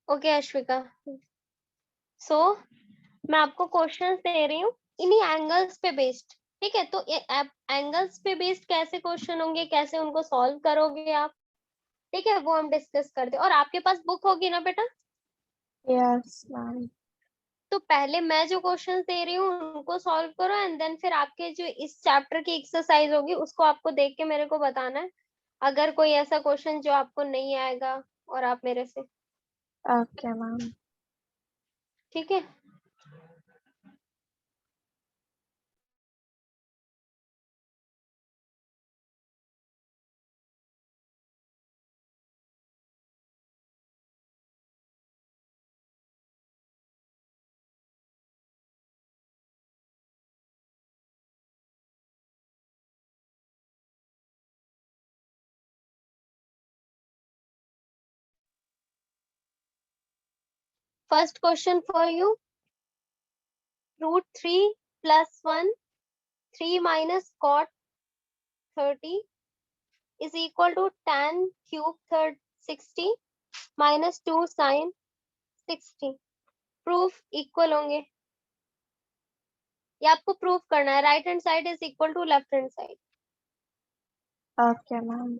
Okay Ashwika, सो मैं आपको questions दे रही हूँ इन्हीं एंगल्स पे बेस्ड। ठीक है, तो ये एंगल्स पे बेस्ड कैसे क्वेश्चन होंगे, कैसे उनको सॉल्व करोगे आप, ठीक है, वो हम डिस्कस करते हैं। और आपके पास बुक होगी ना बेटा? Yes ma'am. तो पहले मैं जो क्वेश्चंस दे रही हूँ उनको सॉल्व करो, एंड देन फिर आपके जो इस चैप्टर की एक्सरसाइज होगी उसको आपको देख के मेरे को बताना है, अगर कोई ऐसा क्वेश्चन जो आपको नहीं आएगा और आप मेरे से, ओके मैम। ठीक है। First question for you, √3 + 1 3 minus cot 30 is equal to tan cube 60 minus 2 sin 60। Proof equal होंगे, ये आपको प्रूफ करना है। Right hand side is equal to left hand side. Okay ma'am.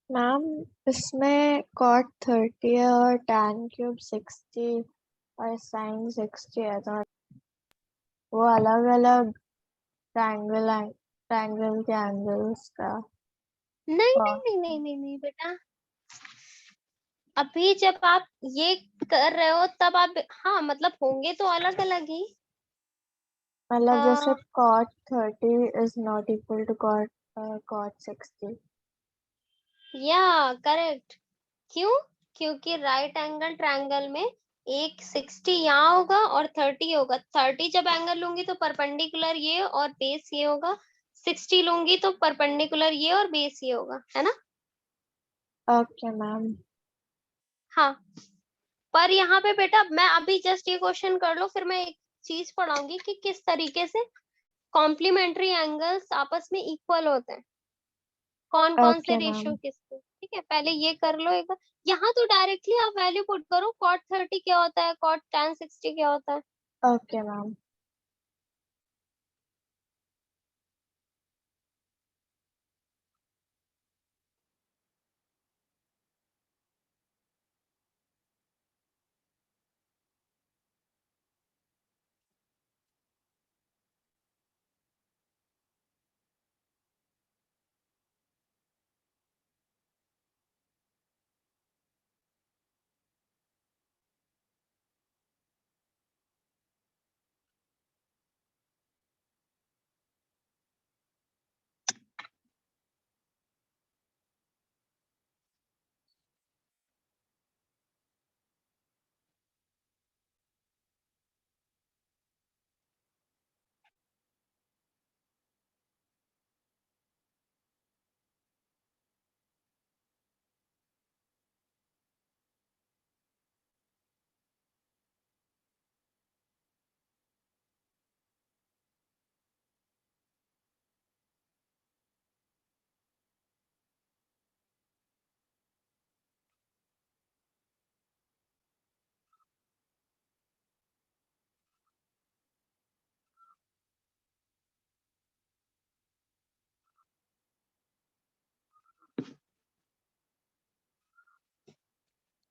Ma'am इसमें cot 30 है और tan cube 60 और sin 60 है, तो वो अलग अलग ट्रायंगल के एंगल्स का। नहीं हाँ, नहीं नहीं नहीं नहीं नहीं बेटा, अभी जब आप ये कर रहे हो तब आप, हाँ मतलब होंगे तो अलग अलग ही। मतलब जैसे हाँ, cot 30 is not equal to cot 60। या करेक्ट। क्यों? क्योंकि राइट एंगल ट्रायंगल में एक 60 यहाँ होगा और 30 होगा। 30 जब एंगल लूंगी तो परपेंडिकुलर ये और बेस ये होगा, 60 लूंगी तो परपेंडिकुलर ये और बेस ये होगा, है ना? Okay ma'am. हाँ, पर यहाँ पे बेटा मैं अभी जस्ट ये क्वेश्चन कर लो, फिर मैं एक चीज पढ़ाऊंगी कि किस तरीके से कॉम्प्लीमेंट्री एंगल्स आपस में इक्वल होते हैं, कौन कौन से ओके रेशियो मैम। किसके। ठीक है, पहले ये कर लो एक बार। यहाँ तो डायरेक्टली आप वैल्यू पुट करो, कॉट 30 क्या होता है, कॉट tan 60 क्या होता है। Okay ma'am.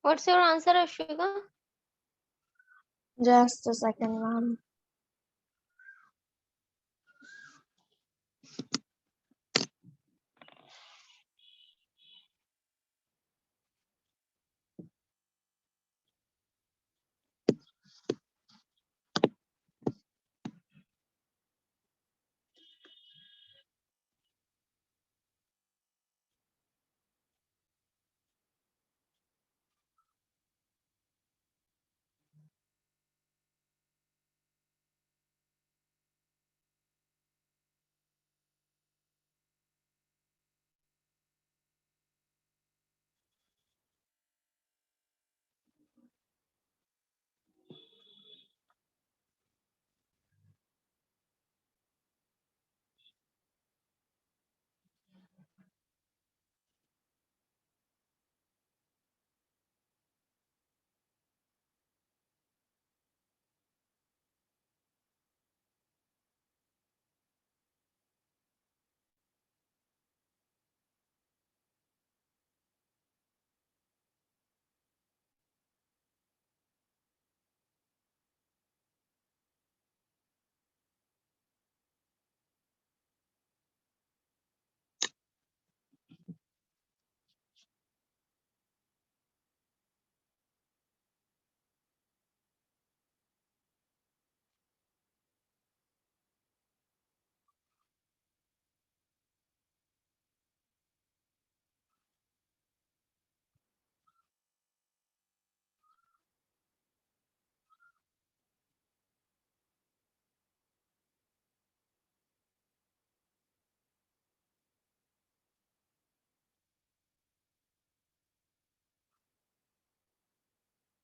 What's your answer, Ashwika? Just a second, ma'am.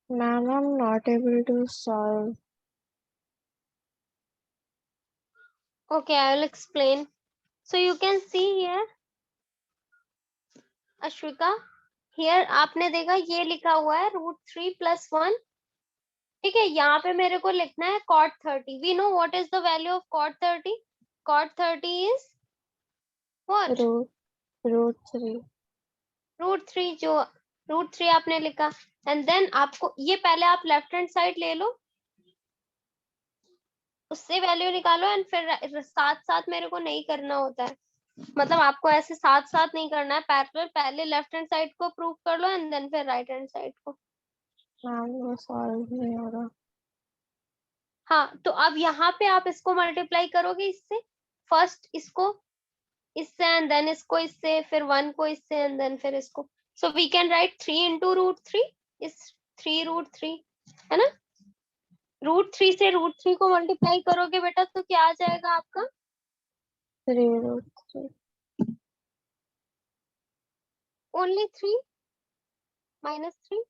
Ma'am, I'm not able to solve. Okay, I will explain. So you can see here, Ashwika, here आपने देखा ये लिखा हुआ है √3 + 1. ठीक है, यहाँ पे मेरे को लिखना है cot 30. We know what is the value of cot 30. Cot 30 is what? √3. √3. जो √3 आपने लिखा, एंड देन आपको ये पहले आप लेफ्ट हैंड साइड ले लो, उससे वैल्यू निकालो, एंड फिर साथ साथ मेरे को नहीं करना होता है, मतलब आपको ऐसे साथ साथ नहीं करना है, पैरेलल. पहले लेफ्ट हैंड साइड को प्रूव कर लो एंड देन फिर राइट हैंड साइड को. मैम वो सॉल्व नहीं हो रहा. हाँ, तो अब यहाँ पे आप इसको मल्टीप्लाई करोगे इससे, फर्स्ट इसको इससे एंड देन इसको इससे, फिर 1 को इससे एंड देन फिर इसको. So we can write 3 into √3 is 3√3, है ना. √3 से √3 को मल्टीप्लाई करोगे बेटा तो क्या आ जाएगा आपका? 3√3. Only 3 -3.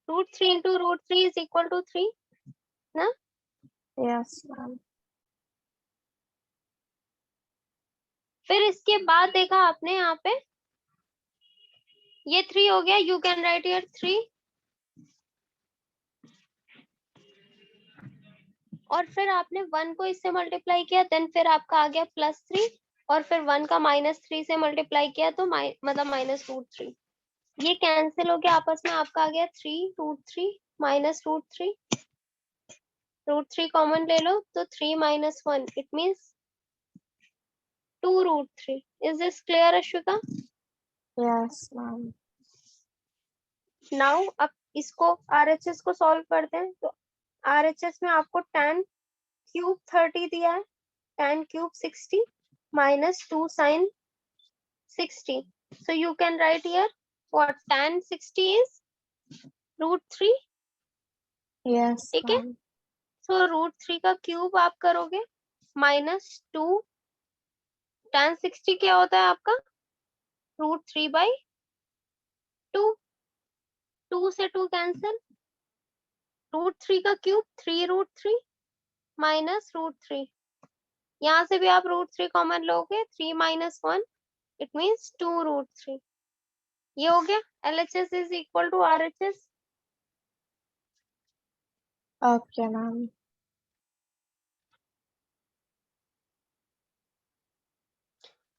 √3 into √3 is equal to 3 ना. Yes, ma'am. फिर इसके बाद देखा आपने यहाँ पे ये 3 हो गया, यू कैन राइट हियर 3, और फिर आपने 1 को इससे मल्टीप्लाई किया, देन फिर आपका आ गया +3, और फिर 1 का -3 से मल्टीप्लाई किया तो मतलब -√3. ये कैंसिल हो गया आपस में, आपका आ गया 3√3 -√3. √3 कॉमन ले लो तो 3 - 1 it means 2√3. Is this clear Ashwika? Yes, ma'am. Now अब इसको RHS को सॉल्व करते हैं. तो RHS में आपको tan क्यूब 30 दिया है, tan cube 60 -2 sin 60. So you can write here what tan 60 is √3. Yes, ठीक है, ma'am. so √3 का क्यूब आप करोगे -2. tan 60 क्या होता है आपका? √3/2. 2 से 2 कैंसिल. √3 का क्यूब 3√3 -√3. यहाँ से भी आप √3 कॉमन लोगे, 3 - 1 इट मींस 2√3. ये हो गया. LHS is equal to RHS. Okay, ma'am.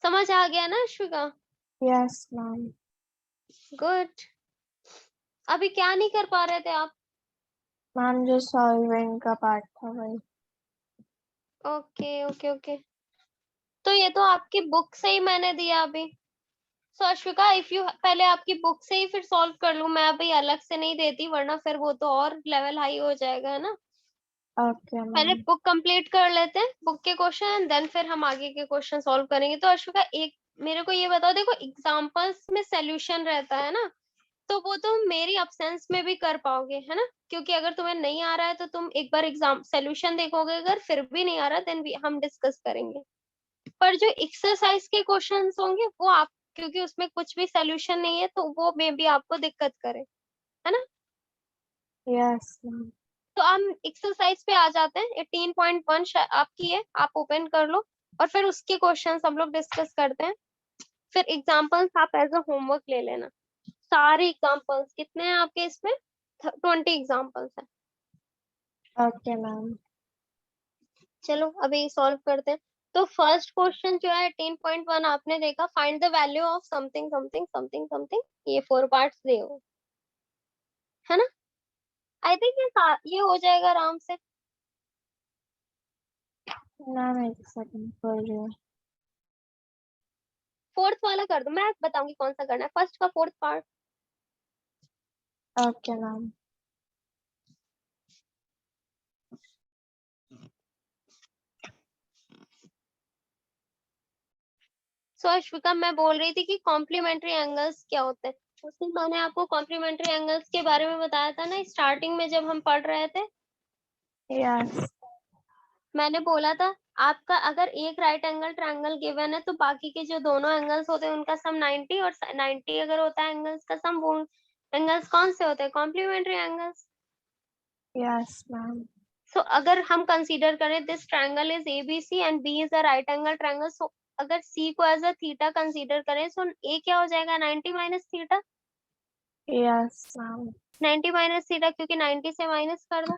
समझ आ गया ना अश्विका? Yes, ma'am. गुड। अभी क्या नहीं कर पा रहे थे आप? मैम जो सॉल्विंग का पार्ट था वही। ओके ओके ओके, तो ये तो आपकी बुक से ही मैंने दिया अभी। सो अश्विका, इफ यू पहले आपकी बुक से ही फिर सॉल्व कर लूं मैं, अभी अलग से नहीं देती वरना फिर वो तो और लेवल हाई हो जाएगा, है ना। ओके पहले मैम। बुक कंप्लीट कर लेते हैं, बुक के क्वेश्चन, एंड देन फिर हम आगे के क्वेश्चन सॉल्व करेंगे। तो अश्विका एक मेरे को ये बताओ, देखो एग्जांपल्स में सॉल्यूशन रहता है ना, तो वो तुम मेरी अब्सेंस में भी कर पाओगे, है ना, क्योंकि अगर तुम्हें नहीं आ रहा है तो तुम एक बार एग्जाम सॉल्यूशन देखोगे, अगर फिर भी नहीं आ रहा देन हम डिस्कस करेंगे। पर जो एक्सरसाइज के क्वेश्चंस होंगे वो आप, क्योंकि उसमें कुछ भी सॉल्यूशन नहीं है तो वो मे बी आपको दिक्कत करे, है ना। Yes ma'am. तो हम एक्सरसाइज पे आ जाते हैं। 18.1 आपकी है, आप ओपन कर लो और फिर उसके क्वेश्चंस हम लोग डिस्कस करते हैं। फिर एग्जांपल्स आप एज अ होमवर्क ले लेना। सारे एग्जांपल्स कितने हैं आपके इसमें? 20 एग्जांपल्स हैं। Okay ma'am. चलो अभी सॉल्व करते हैं। तो फर्स्ट क्वेश्चन जो है 18.1 आपने देखा, find the value of something something something something, ये 4 पार्ट्स दे हो, है ना। आई थिंक ये हो जाएगा आराम से। मैम एक सेकंड खोल रही हूँ। फोर्थ वाला कर दो, मैं बताऊंगी कौन सा करना है, फर्स्ट का fourth part. Okay ma'am. So Ashvika, मैं बोल रही थी कि कॉम्प्लीमेंट्री एंगल्स क्या होते हैं। उस दिन मैंने आपको कॉम्प्लीमेंट्री एंगल्स के बारे में बताया था ना, स्टार्टिंग में जब हम पढ़ रहे थे। यस। मैंने बोला था आपका अगर एक राइट एंगल ट्रायंगल गिवन है तो बाकी के जो दोनों एंगल्स होते हैं उनका सम 90, और 90 अगर होता है एंगल्स का सम, वो एंगल्स कौन से होते हैं? Complementary angles. Yes ma'am. So अगर हम कंसीडर करें this triangle is ABC and B is a right angle triangle, so अगर सी को एज अ थीटा कंसीडर करें, सो ए क्या हो जाएगा? 90 minus theta. Yes ma'am. 90 minus theta, क्योंकि 90 से माइनस कर दो,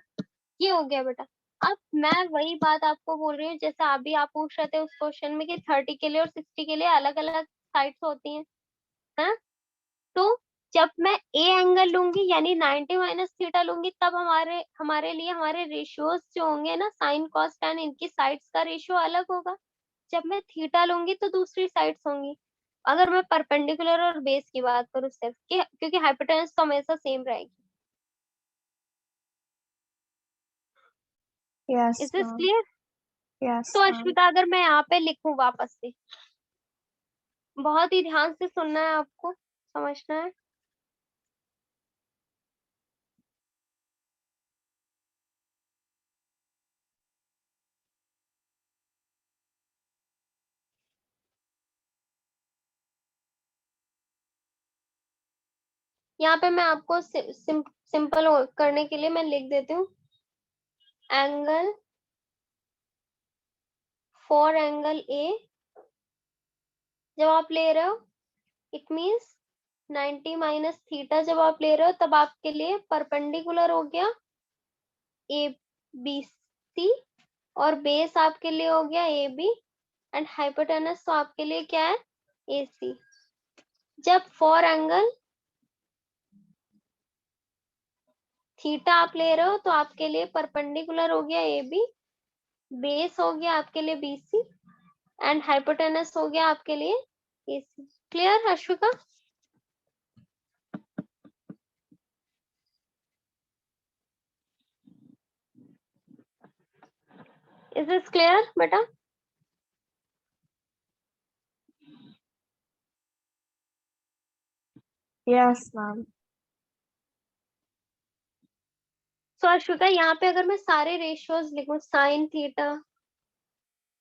ये हो गया बेटा। अब मैं वही बात आपको बोल रही हूँ, जैसे अभी आप पूछ रहे थे उस क्वेश्चन में कि 30 के लिए और 60 के लिए अलग अलग साइड्स होती हैं, है। तो जब मैं ए एंगल लूंगी यानी 90 माइनस थीटा लूंगी, तब हमारे हमारे लिए हमारे रेशियोज जो होंगे ना, साइन कॉस टेन, इनकी साइड्स का रेशियो अलग होगा। जब मैं थीटा लूंगी तो दूसरी साइड्स होंगी। अगर मैं परपेंडिकुलर और बेस की बात करूँ सिर्फ, क्योंकि हाइपोटेनस तो हमेशा सेम रहेगी। Yes is this ma'am. Clear? Yes तो मैम। अश्विता, अगर मैं यहाँ पे लिखूं वापस से, बहुत ही ध्यान से सुनना है आपको, समझना है। यहाँ पे मैं आपको सिंपल करने के लिए मैं लिख देती हूँ, एंगल फॉर एंगल ए जब आप ले रहे हो, इट मीन्स 90 माइनस थीटा जब आप ले रहे हो, तब आपके लिए परपेंडिकुलर हो गया ए बी सी, और बेस आपके लिए हो गया ए बी, एंड हाइपोटेनस तो आपके लिए क्या है? ए सी। जब फॉर एंगल थीटा आप ले रहे हो तो आपके लिए परपेंडिकुलर हो गया ए बी, बेस हो गया आपके लिए बी सी, एंड हाइपोटेनस हो गया आपके लिए A C. Clear Ashvika? Is this clear बेटा? Yes ma'am. सो अश्विका, यहाँ पे अगर मैं सारे रेशियोज लिखूं, sine theta,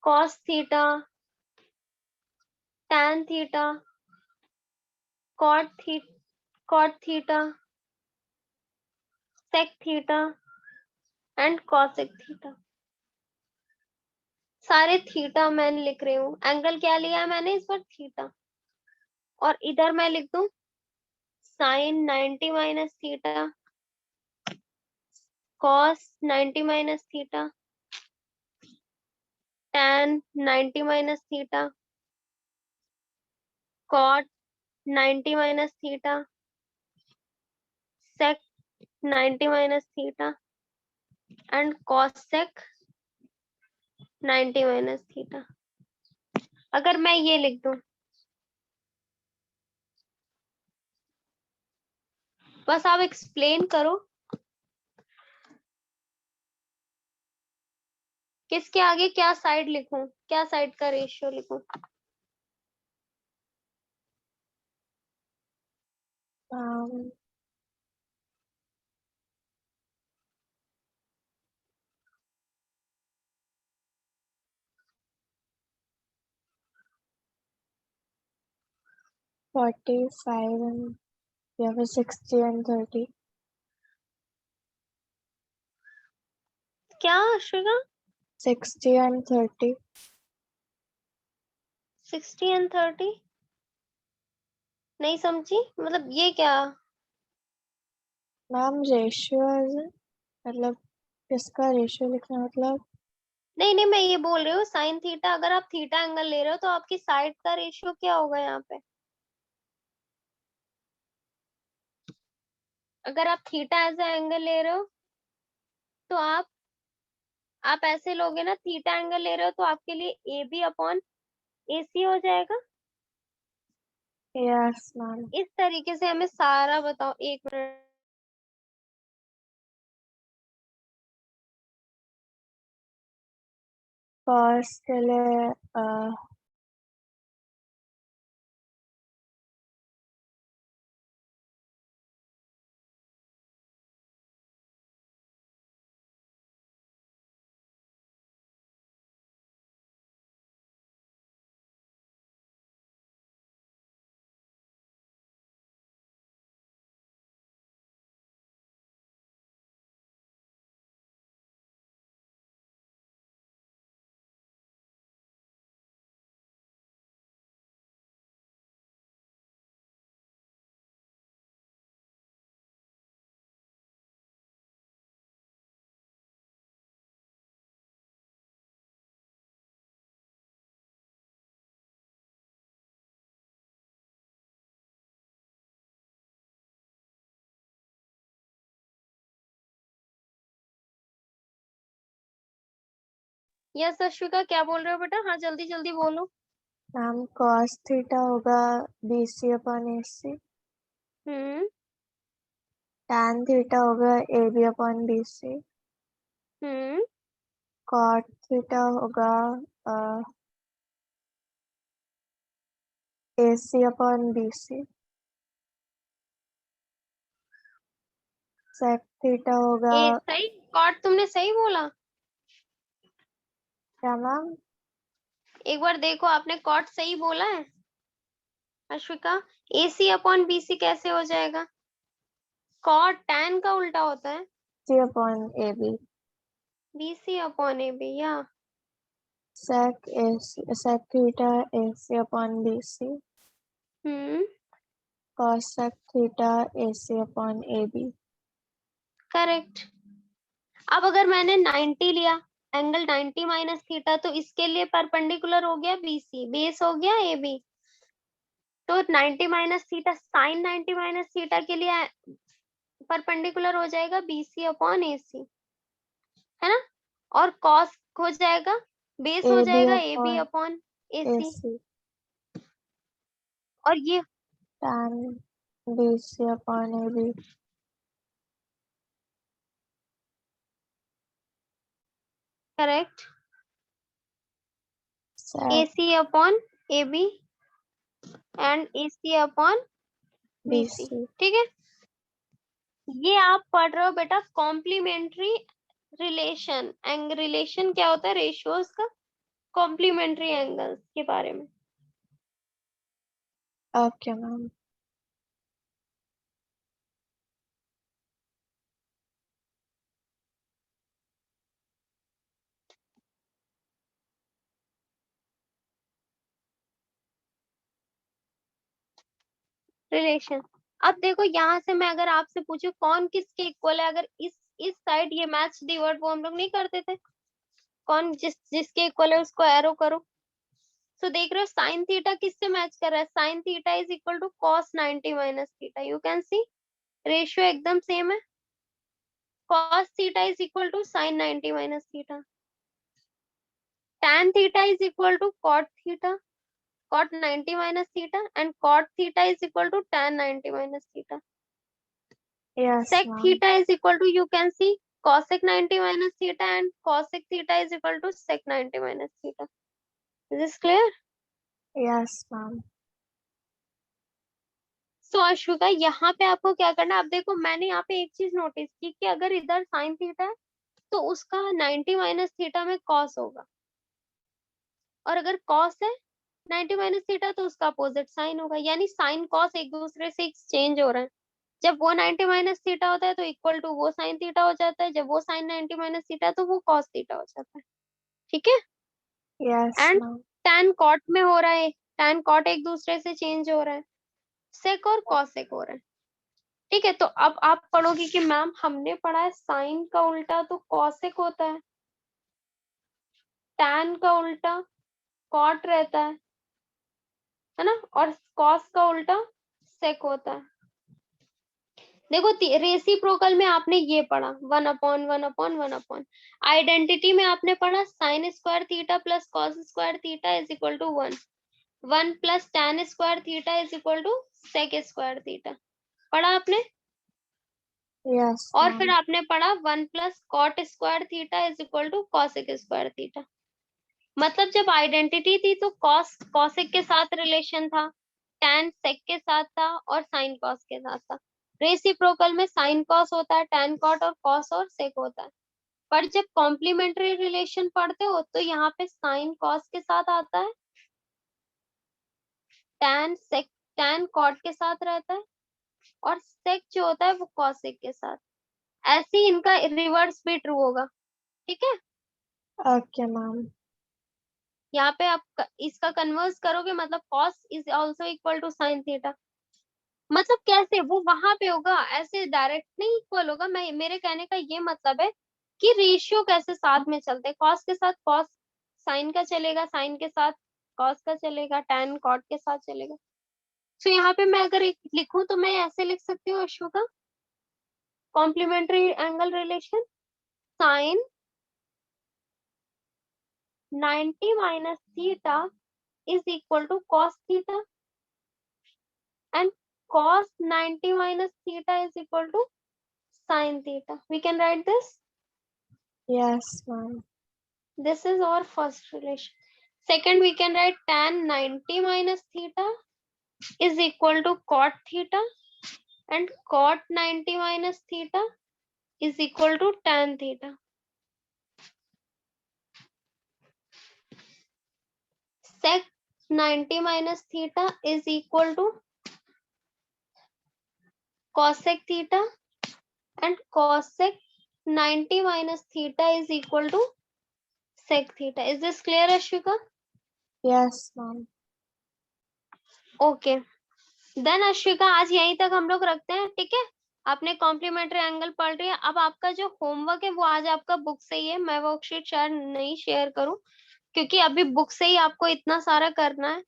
cos theta, tan theta, cot theta, sec theta and cosec theta, सारे थीटा मैं लिख रही हूँ। एंगल क्या लिया है मैंने इस बार? थीटा। और इधर मैं लिख दूं sine 90 minus theta, cos 90 minus theta, tan 90 minus theta, cot 90 minus theta, sec 90 minus theta and cos sec 90 minus theta। अगर मैं ये लिख दूं, बस आप एक्सप्लेन करो किसके आगे क्या साइड लिखूं, क्या साइड का रेशियो लिखूं। Um, $45 and yeah, for 60 and 30. क्या अश्विका? 60 and 30. 60 and 30 नहीं समझी, मतलब ये क्या? मैम रेशियो मतलब किसका रेशियो लिखना मतलब? नहीं नहीं, मैं ये बोल रही हूँ साइन थीटा, अगर आप थीटा एंगल ले रहे हो तो आपकी साइड का रेशियो क्या होगा यहाँ पे? अगर आप थीटा एज एंगल ले रहे हो तो आप ऐसे लोगे ना, थीटा एंगल ले रहे हो तो आपके लिए ए बी अपॉन ए सी हो जाएगा। Yes ma'am. इस तरीके से हमें सारा बताओ, एक मिनट। कॉस के लिए यस अश्विका, क्या बोल रहे हो बेटा? हाँ जल्दी जल्दी बोलो। मैम कॉस थीटा होगा BC upon AC। Hmm tan theta होगा AB upon BC। Hmm cot theta होगा AC upon BC। Sec theta होगा ए सही, कॉट तुमने सही बोला? क्या मैम? एक बार देखो, आपने कॉट सही बोला है अश्विका? ए सी अपॉन बी सी कैसे हो जाएगा? कॉट टैन का उल्टा होता है, C upon AB। B C upon A B, या sec theta AC upon BC। Hmm cos sec theta AC upon AB। Correct. अब अगर मैंने 90 लिया, एंगल 90 माइनस थीटा, तो इसके लिए परपेंडिकुलर हो गया बी सी, बेस हो गया ए बी। तो 90 minus theta, sine 90 minus theta के लिए परपेंडिकुलर हो जाएगा बी सी अपॉन ए सी, है ना? और कॉस हो जाएगा, बेस हो AB जाएगा A B upon upon A C. AC। और ये tan BC upon AB। Correct, A sec C upon A B and A C upon B C. BC। ठीक है, ये आप पढ़ रहे हो बेटा कॉम्प्लीमेंट्री रिलेशन। रिलेशन क्या होता है? रेशियोज का कॉम्प्लीमेंट्री एंगल्स के बारे में। Okay ma'am. रिलेशन, अब देखो यहाँ से मैं अगर आपसे पूछूं कौन किसके इक्वल है, अगर इस साइड ये मैच दी वर्ड, वो हम लोग नहीं करते थे? कौन जिसके इक्वल है उसको एरो करो। तो देख रहे हो साइन थीटा किससे मैच कर रहा है? Sine theta is equal to cos 90 minus theta, you can see ratio एकदम सेम है। cos theta is equal to sin 90 minus theta, tan theta is equal to cot theta, cot 90 minus theta, and cot theta is equal to tan 90 minus theta. Yes, Sec ma'am. theta is equal to, you can see, cosec 90 minus theta, and cosec theta is equal to sec 90 minus theta. Is this clear? Yes, ma'am. So Ashwika, यहाँ पे आपको क्या करना है, अब देखो मैंने यहाँ पे एक चीज नोटिस की कि अगर इधर साइन थीटा है तो उसका 90 माइनस थीटा में कॉस होगा, और अगर कॉस है 90 माइनस थीटा तो उसका अपोजिट साइन होगा, यानी साइन कॉस एक दूसरे से एक्सचेंज हो रहा है। जब वो 90 माइनस थीटा होता है तो इक्वल टू वो साइन थीटा हो जाता है, जब वो साइन 90 माइनस थीटा तो वो कॉस थीटा हो जाता है। ठीक है, Yes, and ma'am. tan cot में हो रहा है, tan कॉट एक दूसरे से चेंज हो रहा है, सेक और कॉसेक हो रहा है। ठीक है, तो अब आप पढ़ोगे कि मैम हमने पढ़ा है साइन का उल्टा तो कॉसेक होता है, tan का उल्टा कॉट रहता है ना, और कॉस का उल्टा सेक होता है। देखो रेसिप्रोकल में आपने ये पढ़ा 1/1/1/1। आइडेंटिटी में आपने पढ़ा sine square theta plus cos square theta is equal to 1, 1 plus tan square theta is equal to sec square theta, पढ़ा आपने। Yes, और फिर ma'am. आपने पढ़ा 1 plus cot square theta is equal to cosec square theta. मतलब जब identity थी तो कॉस कॉसेक के साथ रिलेशन था, tan सेक के साथ था, और साइन कॉस के साथ था। रेसिप्रोकल में साइन कॉस होता है, tan कॉट और कॉस और सेक होता है। पर जब कॉम्प्लीमेंट्री रिलेशन पढ़ते हो तो यहाँ पे साइन कॉस के साथ आता है, tan सेक tan कॉट के साथ रहता है, और सेक जो होता है वो कॉसेक के साथ। ऐसे ही इनका रिवर्स भी ट्रू होगा। ठीक है, Okay, ma'am. यहाँ पे आप इसका कन्वर्स करोगे, मतलब cos is also equal to sine theta. मतलब कैसे वो वहां पे होगा, ऐसे डायरेक्ट नहीं इक्वल होगा। मैं मेरे कहने का ये मतलब है कि रेशियो कैसे साथ में चलते हैं, कॉस के साथ कॉस साइन का चलेगा, साइन के साथ कॉस का चलेगा, tan कॉट के साथ चलेगा। तो यहाँ पे मैं अगर एक लिखूं तो मैं ऐसे लिख सकती हूँ Ashoka, complementary angle relation sine 90 minus theta is equal to cos theta, and cos 90 minus theta is equal to sin theta. We can write this. Yes, ma'am. This is our first relation. Second, we can write tan 90 minus theta is equal to cot theta, and cot 90 minus theta is equal to tan theta. Sec 90 minus theta is equal to cosec theta, and cosec 90 minus theta is equal to sec theta. Is this clear, Ashwika? Yes, ma'am. Okay, then Ashwika आज यहीं तक हम लोग रखते हैं। ठीक है, आपने कॉम्प्लीमेंट्री एंगल पढ़ रही है। अब आपका जो होमवर्क है वो आज आपका बुक से ही है, मैं वर्कशीट शायद नहीं शेयर करूं क्योंकि अभी बुक से ही आपको इतना सारा करना है।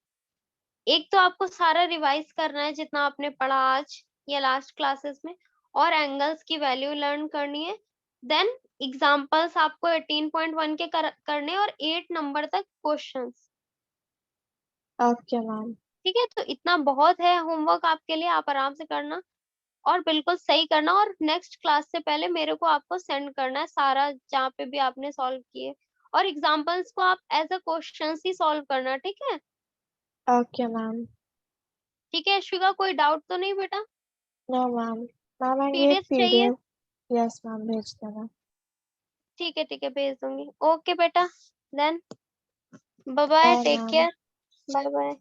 एक तो आपको सारा रिवाइज करना है जितना आपने पढ़ा आज या लास्ट क्लासेस में, और एंगल्स की वैल्यू लर्न करनी है। देन एग्जाम्पल्स आपको 18.1 के करने, और 8 नंबर तक क्वेश्चंस। Okay, ma'am. ठीक है, तो इतना बहुत है होमवर्क आपके लिए, आप आराम से करना और बिल्कुल सही करना, और नेक्स्ट क्लास से पहले मेरे को आपको सेंड करना है सारा जहाँ पे भी आपने सॉल्व किए, और एग्जाम्पल्स को आप एज अ क्वेश्चंस ही सॉल्व करना। ठीक है, Okay, ma'am. ठीक है अश्विका, कोई डाउट तो नहीं बेटा? No, ma'am. Ma'am, ये पीडीएफ चाहिए? PDF. Yes, ma'am. भेज देना. ठीक है भेज दूंगी। ओके बेटा, then bye bye, Bye, take ma'am. Care, bye bye.